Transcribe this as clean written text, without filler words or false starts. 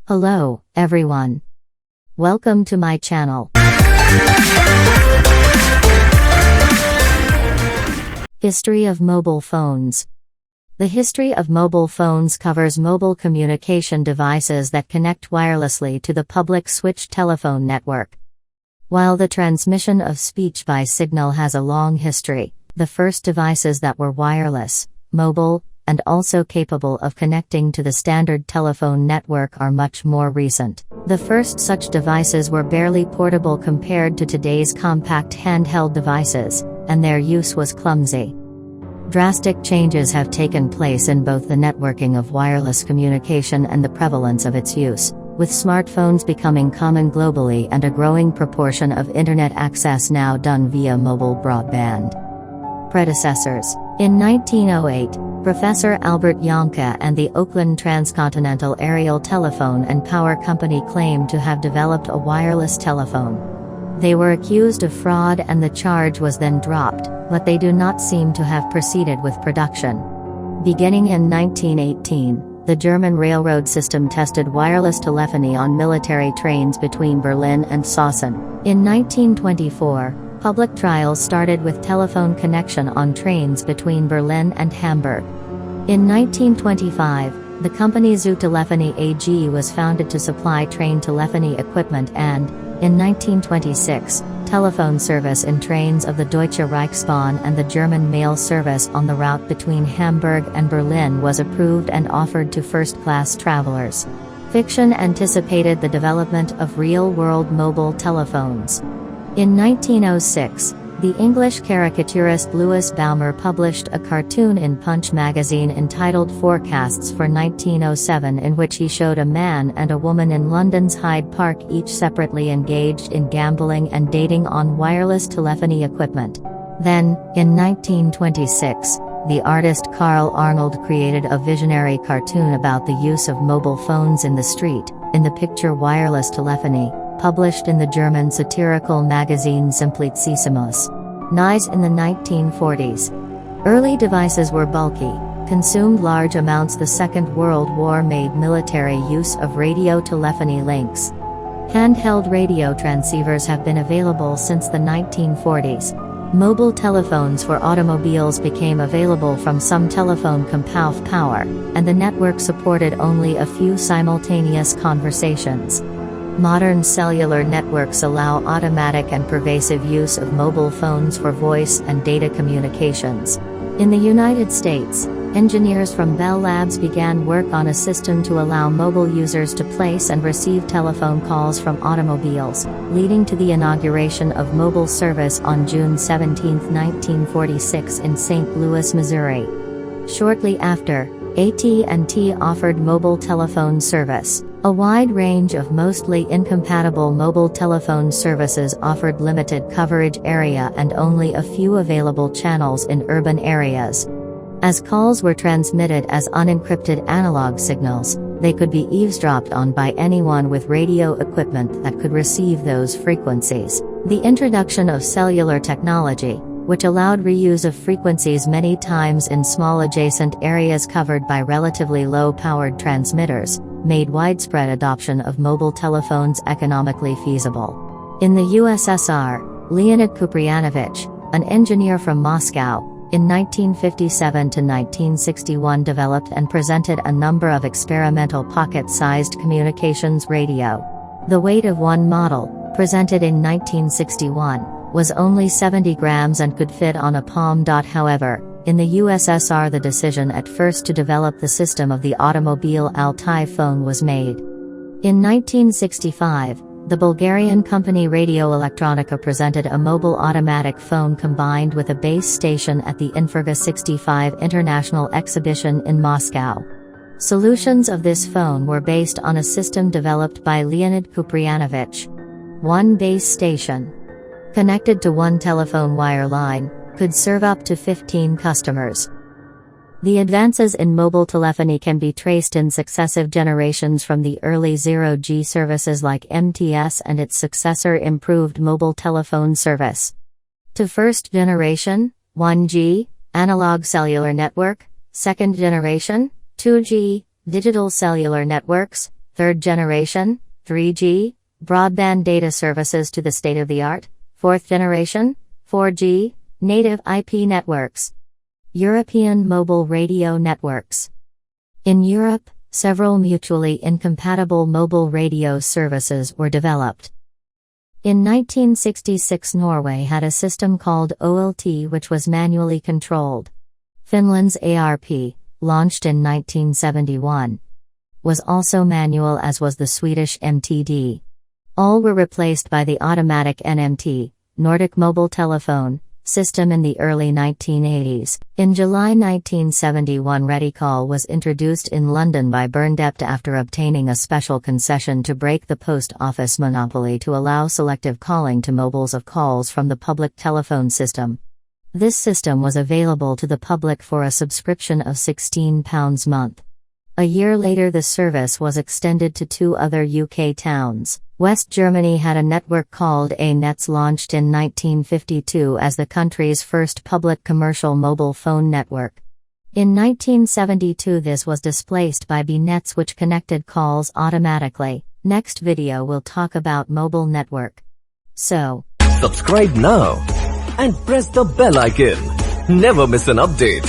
Hello, everyone. Welcome to my channel. History of mobile phones. The history of mobile phones covers mobile communication devices that connect wirelessly to the public switched telephone network. While the transmission of speech by signal has a long history, the first devices that were wireless, mobile, and also capable of connecting to the standard telephone network are much more recent. The first such devices were barely portable compared to today's compact handheld devices, and their use was clumsy. Drastic changes have taken place in both the networking of wireless communication and the prevalence of its use, with smartphones becoming common globally and a growing proportion of internet access now done via mobile broadband. Predecessors. In 1908, Professor Albert Yonka and the Oakland Transcontinental Aerial Telephone and Power Company claimed to have developed a wireless telephone. They were accused of fraud and the charge was then dropped, but they do not seem to have proceeded with production. Beginning in 1918, the German railroad system tested wireless telephony on military trains between Berlin and Sachsen. In 1924, public trials started with telephone connection on trains between Berlin and Hamburg. In 1925, the company Zoo Telephony AG was founded to supply train telephony equipment and, in 1926, telephone service in trains of the Deutsche Reichsbahn and the German mail service on the route between Hamburg and Berlin was approved and offered to first-class travelers. Fiction anticipated the development of real-world mobile telephones. In 1906, the English caricaturist Louis Baumer published a cartoon in Punch magazine entitled Forecasts for 1907 in which he showed a man and a woman in London's Hyde Park each separately engaged in gambling and dating on wireless telephony equipment. Then, in 1926, the artist Carl Arnold created a visionary cartoon about the use of mobile phones in the street, in the picture Wireless Telephony, published in the German satirical magazine Simplicissimus. Nice in the 1940s. Early devices were bulky, consumed large amounts. The Second World War made military use of radio telephony links. Handheld radio transceivers have been available since the 1940s. Mobile telephones for automobiles became available from some telephone compound power, and the network supported only a few simultaneous conversations. Modern cellular networks allow automatic and pervasive use of mobile phones for voice and data communications. In the United States, engineers from Bell Labs began work on a system to allow mobile users to place and receive telephone calls from automobiles, leading to the inauguration of mobile service on June 17, 1946 in St. Louis, Missouri. Shortly after, AT&T offered mobile telephone service. A wide range of mostly incompatible mobile telephone services offered limited coverage area and only a few available channels in urban areas. As calls were transmitted as unencrypted analog signals, they could be eavesdropped on by anyone with radio equipment that could receive those frequencies. The introduction of cellular technology, which allowed reuse of frequencies many times in small adjacent areas covered by relatively low-powered transmitters, made widespread adoption of mobile telephones economically feasible. In the USSR, Leonid Kupriyanovich, an engineer from Moscow, in 1957 to 1961 developed and presented a number of experimental pocket-sized communications radio. The weight of one model, presented in 1961, was only 70 grams and could fit on a palm. However, in the USSR the decision at first to develop the system of the automobile Altai phone was made. In 1965, the Bulgarian company Radio Electronica presented a mobile automatic phone combined with a base station at the Infurga 65 International Exhibition in Moscow. Solutions of this phone were based on a system developed by Leonid Kupriyanovich. One base station, connected to one telephone wire line, could serve up to 15 customers. The advances in mobile telephony can be traced in successive generations from the early 0G services like MTS and its successor improved mobile telephone service, to first generation, 1G, analog cellular network, second generation, 2G, digital cellular networks, Third generation, 3G, broadband data services to the state-of-the-art. Fourth generation, 4G, native IP networks. European mobile radio networks. In Europe, several mutually incompatible mobile radio services were developed. In 1966, Norway had a system called OLT, which was manually controlled. Finland's ARP, launched in 1971, was also manual, as was the Swedish MTD. All were replaced by the automatic NMT, Nordic mobile telephone, system in the early 1980s. In July 1971, ReadyCall was introduced in London by Berndept after obtaining a special concession to break the post office monopoly to allow selective calling to mobiles of calls from the public telephone system. This system was available to the public for a subscription of £16 a month. A year later, the service was extended to 2 other UK towns. West Germany had a network called A-Nets, launched in 1952 as the country's first public commercial mobile phone network. In 1972, this was displaced by B-Nets, which connected calls automatically. Next video will talk about mobile network. So, subscribe now and press the bell icon. Never miss an update.